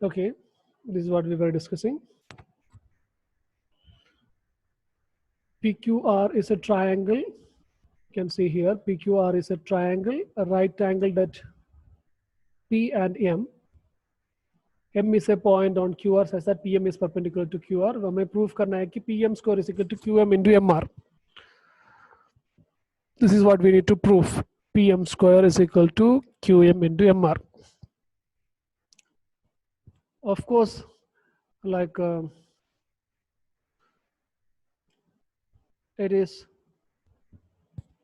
Okay, this is what we were discussing. PQR is a triangle. You can see here PQR is a triangle, a right angle that P and M. M is a point on QR such that PM is perpendicular to QR. हमें prove करना है कि PM square is equal to QM into MR. This is what we need to prove. PM square is equal to QM into MR. Of course, like it is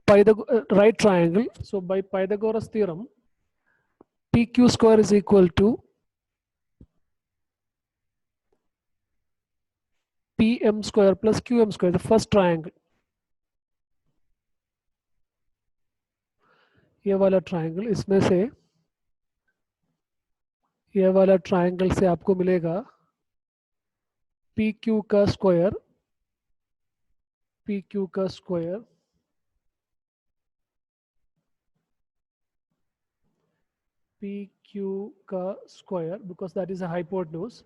right triangle. So by Pythagoras theorem, PQ square is equal to PM square plus QM square, the first triangle. ये वाला triangle, इसमें से ये वाला triangle से आपको मिलेगा PQ का स्क्वायर, PQ का स्क्वायर PQ का square because that is a hypotenuse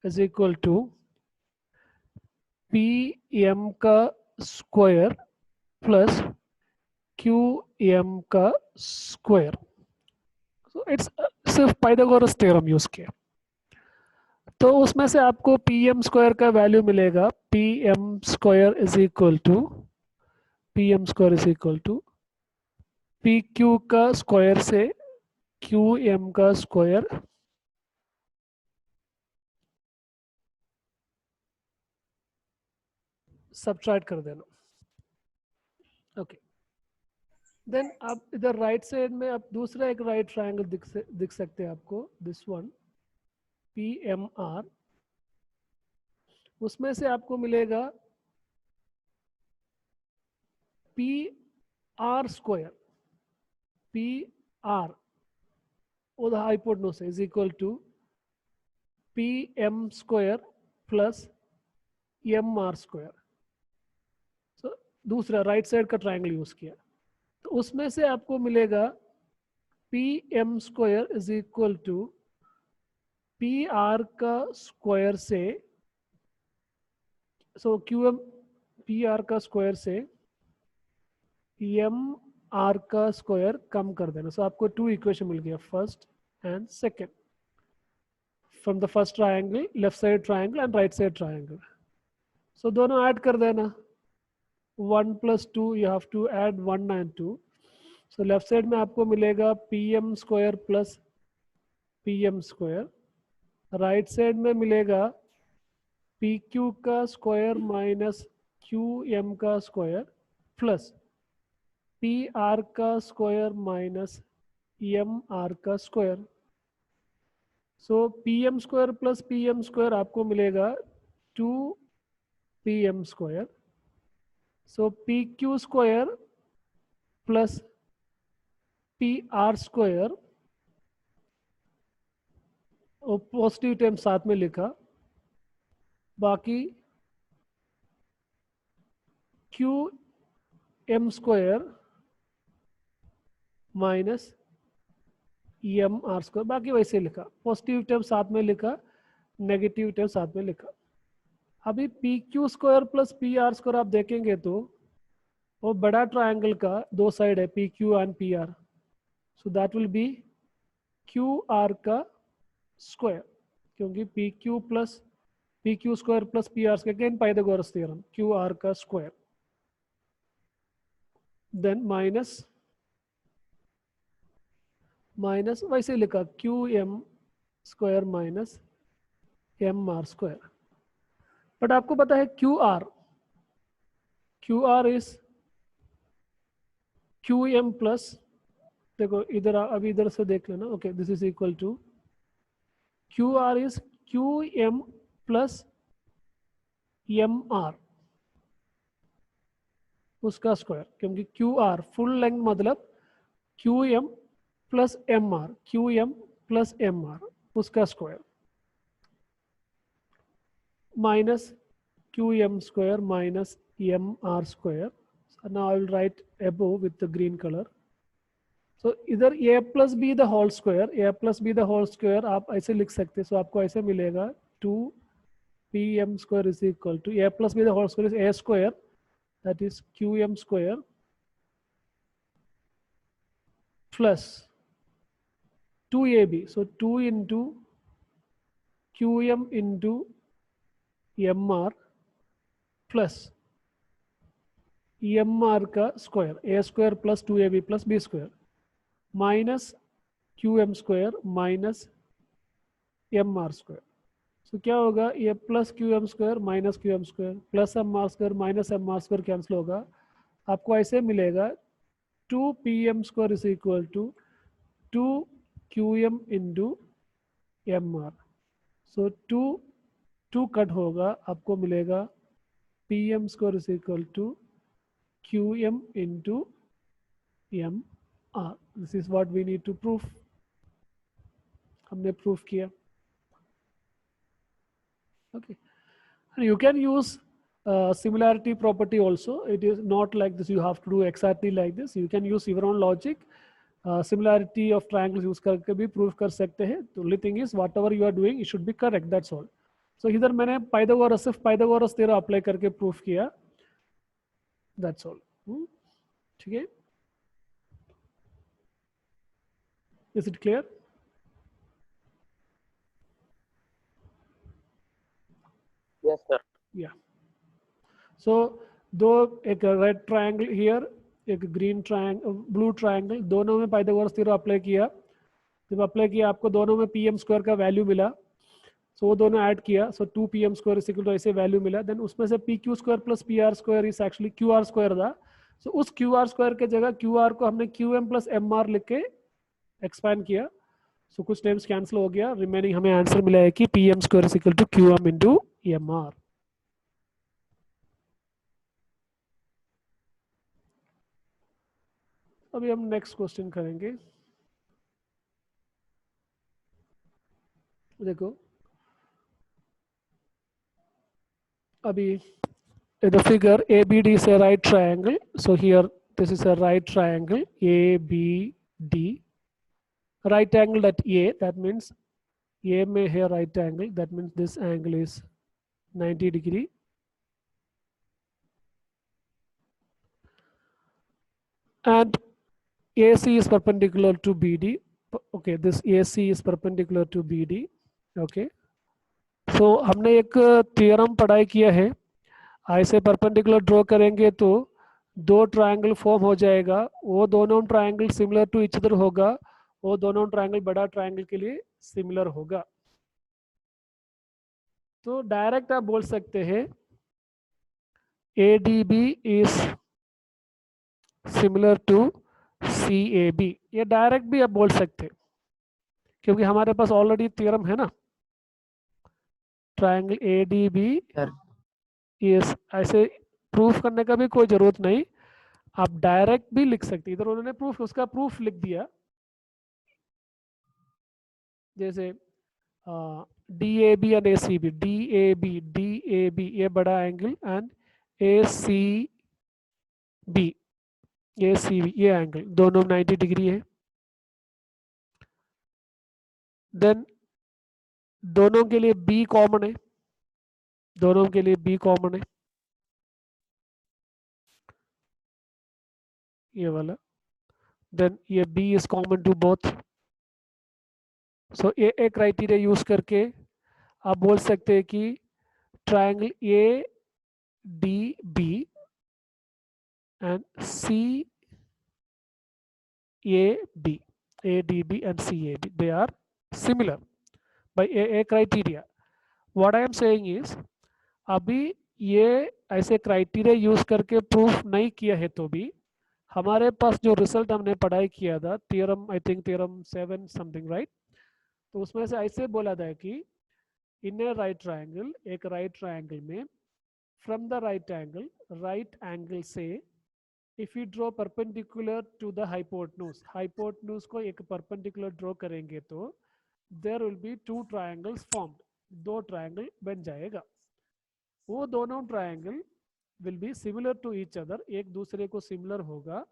is equal to PM का स्क्वायर प्लस QM का स्क्वायर. So it's सिर्फ पाइथागोरस थ्योरम यूज किया. तो उसमें से आपको PM स्क्वायर का वैल्यू मिलेगा PM square is equal to PQ का स्क्वायर से QM का स्क्वायर सब्ट्रैक्ट कर देना. ओके, देन आप इधर राइट साइड में आप दूसरा एक राइट ट्रायंगल दिख सकते हैं आपको, दिस वन PMR. उसमें से आपको मिलेगा PR square, PR or the hypotenuse is equal to PM square plus MR square. So दूसरा राइट साइड का ट्रायंगल यूज किया, तो उसमें से आपको मिलेगा PM square is equal to PR का स्क्वायर से, सो QM PR का स्क्वायर से MR का स्क्वायर कम कर देना. सो आपको टू इक्वेशन मिल गया, first and second, from the first triangle, left side triangle and right side triangle. So दोनों ऐड कर देना. 1 plus 2 you have to add 1 and 2. So left side में आपको मिलेगा PM square plus PM square. Right side में मिलेगा PQ का square minus QM का स्क्वायर प्लस PR का स्क्वायर माइनस MR का स्क्वायर. सो PM square plus PM square आपको मिलेगा 2PM square. So PQ square plus PR square और positive term साथ में लिखा, बाकी QM square minus MR square, बाकी वैसे लिखा, पॉजिटिव टर्म साथ में लिखा, नेगेटिव टर्म साथ में लिखा. अभी PQ square plus PR square आप देखेंगे तो वो बड़ा ट्रायंगल का दो साइड है, PQ and PR. So that will B QR का स्क्वायर, क्योंकि PQ square plus PR square, again Pythagoras theorem, QR का स्क्वायर. देन माइनस वैसे लिखा QM square minus MR square. But आपको पता है QR इज QM प्लस, देखो इधर अभी इधर से देख लेना. Okay, this is equal to QR is QM plus MR उसका स्क्वायर, क्योंकि QR फुल लेंथ मतलब QM plus MR, QM plus MR उसका square, minus QM square minus MR square. So now I will write above with the green color. So इधर a plus B the whole square, a plus B the whole square आप ऐसे लिख सकते हैं. सो आपको ऐसे मिलेगा 2pm square is equal to a plus b the whole square is a square, that is qm square plus 2ab. So 2 into qm into mr plus mr का square a square plus 2ab plus b square minus qm square minus mr square. So क्या होगा, ये plus Q M square minus Q M square plus M R square minus M R square cancel होगा. आपको ऐसे मिलेगा 2pm square is equal to 2qm into M R. So 2 cut होगा, आपको मिलेगा pm square is equal to qm into M R. This is what we need to proof. हमने proof किया. Okay, and you can use similarity property also. It is not like this you have to do exactly like this. You can use your own logic. Similarity of triangles use करके भी proof कर सकते हैं. The only thing is whatever you are doing it should be correct, that's all. So इधर मैंने Pythagoras सिर्फ Pythagoras theorem apply करके proof किया, that's all. ठीक है, is it clear? Yes, sir. Yeah. So दो एक रेड ट्रायंगल हियर, एक ग्रीन ट्रायंगल, ब्लू ट्रायंगल, दोनों में पाइथागोरस थ्योरम अप्लाई किया. जब अप्लाई किया आपको दोनों में पी एम स्क्वायर का वैल्यू मिला. सो वो दोनों ऐड किया. So 2pm square is equal to ऐसे वैल्यू मिला. देन उसमें से P Q square plus P R square is actually Q R square था. सो उस क्यू आर स्क्वायर के जगह क्यू आर को हमने Q M plus M R लिख के एक्सपैंड किया. सो कुछ टाइम्स कैंसिल हो गया. रिमेनिंग हमें आंसर मिला है कि P M square is equal to Q M into M R. अभी हम नेक्स्ट क्वेश्चन करेंगे. देखो अभी the figure ABD is a right triangle. So here this is a right triangle ABD. Right angle at A, that means A may have right angle, that means this angle is 90 degree. And AC is perpendicular to BD. Okay, this AC is perpendicular to BD. Okay. So हमने एक theorem पढ़ाई किया है. ऐसे perpendicular draw करेंगे तो दो triangle form हो जाएगा. वो दोनों triangle similar to each other होगा. वो दोनों ट्रायंगल बड़ा ट्रायंगल के लिए सिमिलर होगा. तो डायरेक्ट आप बोल सकते हैं ADB is similar to CAB. ये डायरेक्ट भी आप बोल सकते हैं क्योंकि हमारे पास ऑलरेडी थ्योरम है ना. ट्रायंगल ADB इज, ऐसे प्रूफ करने का भी कोई जरूरत नहीं, आप डायरेक्ट भी लिख सकते. इधर उन्होंने प्रूफ, उसका प्रूफ लिख दिया. जैसे DAB एंड ACB, DAB ये बड़ा एंगल एंड ACB ये एंगल दोनों 90 डिग्री है. देन दोनों के लिए B कॉमन है, दोनों के लिए B कॉमन है ये वाला. देन ये B is common to both. So A criteria use करके आप बोल सकते हैं कि triangle ADB and CAB, ADB and CAB, they are similar by a criteria. What I am saying is अभी ये ऐसे क्राइटेरिया यूज करके प्रूफ नहीं किया है तो भी हमारे पास जो रिजल्ट हमने पढ़ाई किया था theorem, I think theorem 7 something right, तो उसमें से ऐसे बोला था कि इन ए राइट ट्रायंगल, एक राइट ट्रायंगल में फ्रॉम द राइट एंगल से if you draw perpendicular to the hypotenuse को एक परपेंडिकुलर ड्रॉ करेंगे तो there will be two triangles formed, दो ट्रायंगल बन जाएगा. वो दोनों triangle will be similar to each other, एक दूसरे को सिमिलर होगा.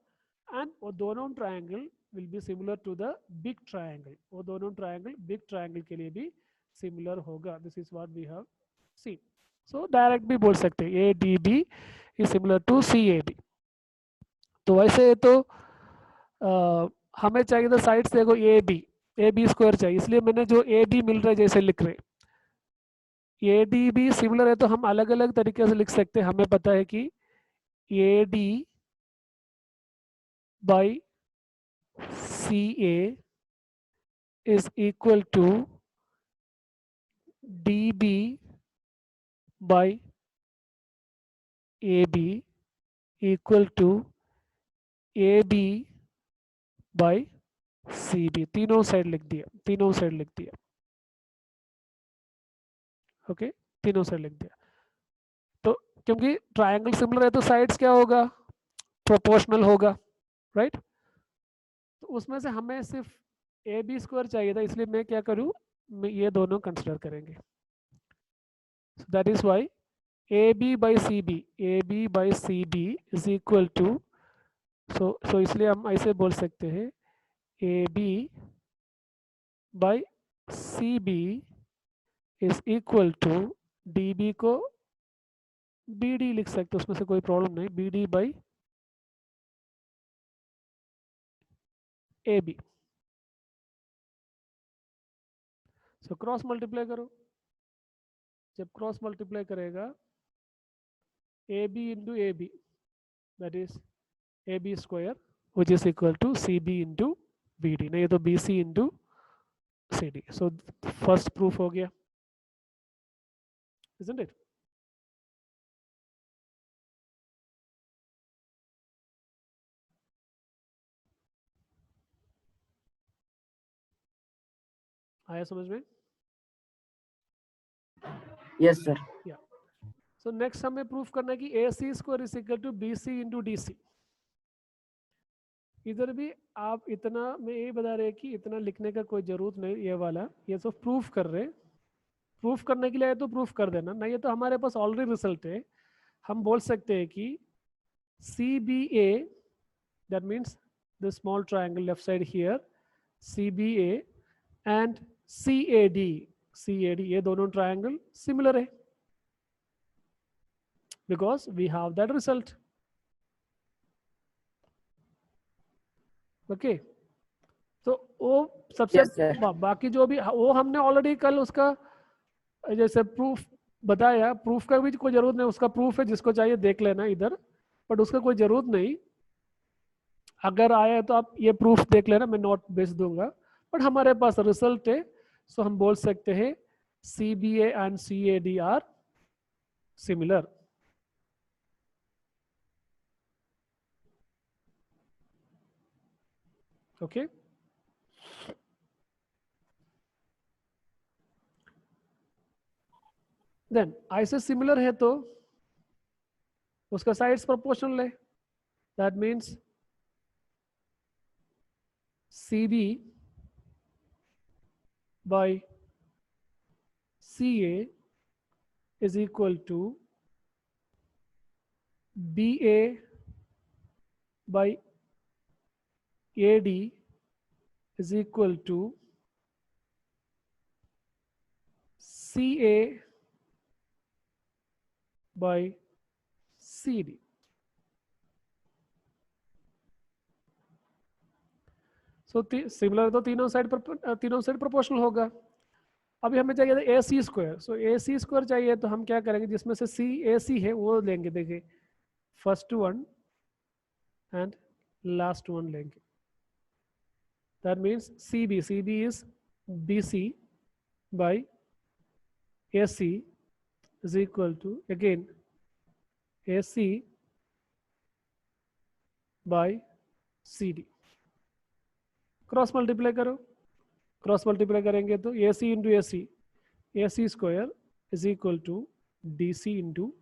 एंड वो दोनों triangle will be similar to the big triangle, वो दोनों ट्रायंगल बिग ट्रायंगल के लिए भी सिमिलर होगा. This is what we have seen. So direct भी बोल सकते हैं A D B is similar to C A B. तो वैसे तो हमें चाहिए था साइड से देखो ए बी स्क्वायर चाहिए, इसलिए मैंने जो ए बी मिल रहा है जैसे लिख रहे ए डी बी सिमिलर है तो हम अलग अलग तरीके से लिख सकते हैं. हमें पता है कि A D by C A is equal to dB by AB equal to AB by CB. तीनों साइड लिख दिया, तीनों साइड लिख दिया. ओके, तीनों साइड लिख दिया. तो क्योंकि ट्रायंगल सिमिलर है तो साइड्स क्या होगा, प्रोपोर्शनल होगा, राइट. तो उसमें से हमें सिर्फ ए बी स्क्वायर चाहिए था, इसलिए मैं क्या करूँ, मैं ये दोनों कंसिडर करेंगे. That is why AB by CB, AB by CB is equal to, so इसलिए हम ऐसे बोल सकते हैं AB by CB is equal to DB को BD लिख सकते, उसमें से कोई प्रॉब्लम नहीं, BD by AB. So cross multiply करो, जब क्रॉस मल्टीप्लाई करेगा AB into AB, that is AB square which is equal to CB into BD, नहीं तो BC into CD. So first proof हो गया, isn't it? आया समझ में? Yes, sir. या सो नेक्स्ट हमें प्रूफ करना है कि A C square is equal to B C into D C. इधर भी आप इतना, मैं यही बता रहे कि इतना लिखने का कोई जरूरत नहीं, ये वाला ये सब प्रूफ कर रहे. प्रूफ करने के लिए तो प्रूफ कर देना, नहीं ये तो हमारे पास ऑलरेडी रिजल्ट है. हम बोल सकते हैं कि C B A, that means the small triangle left side here, C B A and C A D, ये दोनों ट्राइंगल सिमिलर है because we have that result. Okay, तो वो सबसे Yes, sir. बाकी जो भी वो हमने ऑलरेडी कल उसका जैसे प्रूफ बताया, प्रूफ का भी कोई जरूरत नहीं, उसका प्रूफ है जिसको चाहिए देख लेना इधर, बट उसका कोई जरूरत नहीं. अगर आया है तो आप ये प्रूफ देख लेना, मैं नोट भेज दूंगा, बट हमारे पास रिजल्ट है. सो हम बोल सकते हैं C B A and C A D are similar. Okay, then ऐसे सिमिलर है तो उसका साइड्स प्रोपोर्शनल है. That means C B by C A is equal to BA by AD is equal to CA by CD. So similar तो तीनों side proportional होगा. अभी हमें चाहिए था ए सी स्क्वायर. सो ए सी स्क्वायर चाहिए तो हम क्या करेंगे, जिसमें से सी ए सी है वो लेंगे. देखिए first one and last one लेंगे. That means C B is B C by A C is equal to again A C by C D. Cross multiply करो, क्रॉस मल्टीप्लाई करेंगे तो A C into A C square is equal to D C into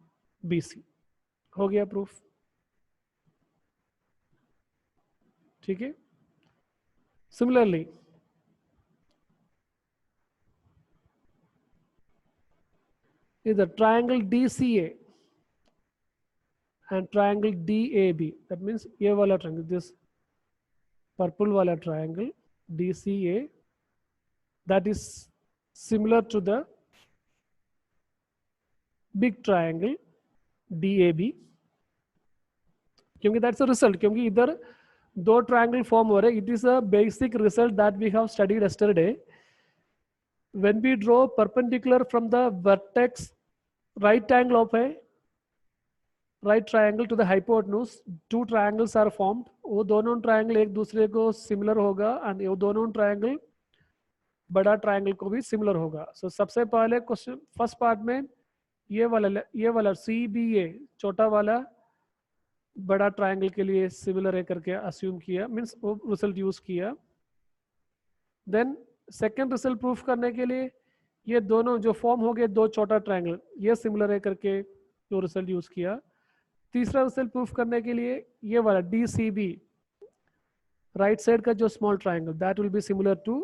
B C. हो गया proof. ठीक है. Similarly इधर triangle D C A and triangle D A B, that means ये वाला ट्राइंगल, दिस पर्पल वाला triangle DCA that is similar to the big triangle DAB, क्योंकि that's a result, क्योंकि इधर दो ट्रायंगल फॉर्म हो रहे. It is a basic result that we have studied yesterday. When we draw perpendicular from the vertex right angle of a right triangle to the hypotenuse, two triangles are formed. वो दोनों triangle एक दूसरे को similar होगा and वो दोनों triangle बड़ा triangle को भी सिमिलर होगा. सो सबसे पहले क्वेश्चन फर्स्ट पार्ट में ये वाला CBA छोटा वाला बड़ा ट्रायंगल के लिए सिमिलर है करके अस्यूम किया, मींस वो रिजल्ट यूज किया. देन सेकंड रिजल्ट प्रूफ करने के लिए ये दोनों जो फॉर्म हो गए दो छोटा ट्रायंगल ये सिमिलर है करके जो रिजल्ट यूज किया. तीसरा रिजल्ट प्रूफ करने के लिए ये वाला DCB राइट साइड का जो small triangle that will be similar to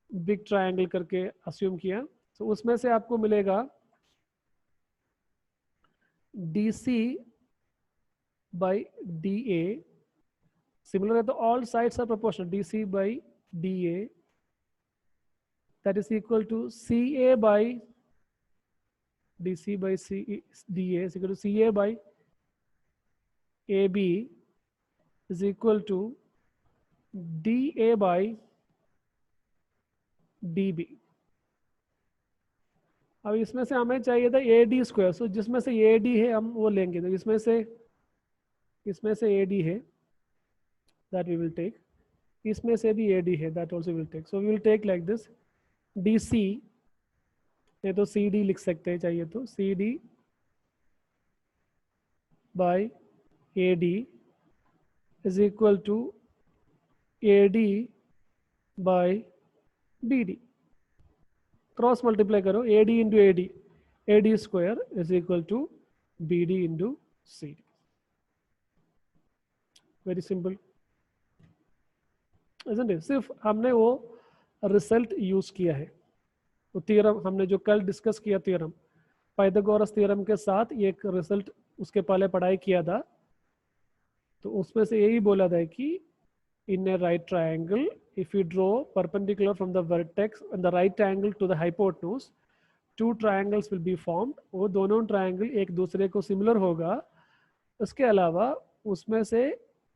big triangle करके अस्यूम किया. तो उसमें से आपको मिलेगा DC by DA सिमिलर है तो all sides are proportional. DC by DA that is equal to CA by DC by DA is equal to CA by AB is equal to DA by DB. अब इसमें से हमें चाहिए था AD square. सो जिसमें से AD है हम वो लेंगे. तो इसमें से AD है that we will take. इसमें से भी AD है that also we will take. So we will take like this. DC ये तो CD लिख सकते हैं चाहिए तो CD by AD is equal to AD by BD. Cross multiply करो AD into AD square is equal to BD into CD. Very simple, isn't it? सिर्फ हमने वो रिजल्ट यूज किया है. तो थ्योरम हमने जो कल डिस्कस किया थ्योरम पाइथागोरस थ्योरम के साथ ये एक रिजल्ट उसके पहले पढ़ाई किया था. तो उसमें से यही बोला था कि in a right triangle if you draw perpendicular from the vertex and the right angle to the hypotenuse two triangles will be formed. वो दोनों ट्रायंगल एक दूसरे को सिमिलर होगा. उसके अलावा उसमें से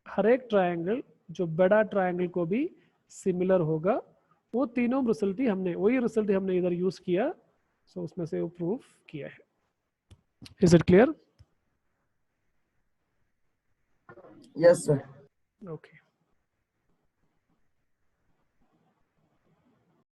हर एक ट्रायंगल जो बड़ा ट्रायंगल को भी सिमिलर होगा. वो तीनों रिजल्ट ही वही रिजल्ट हमने इधर यूज किया. सो उसमें से वो प्रूफ किया है. Is it clear? Yes, sir. Okay.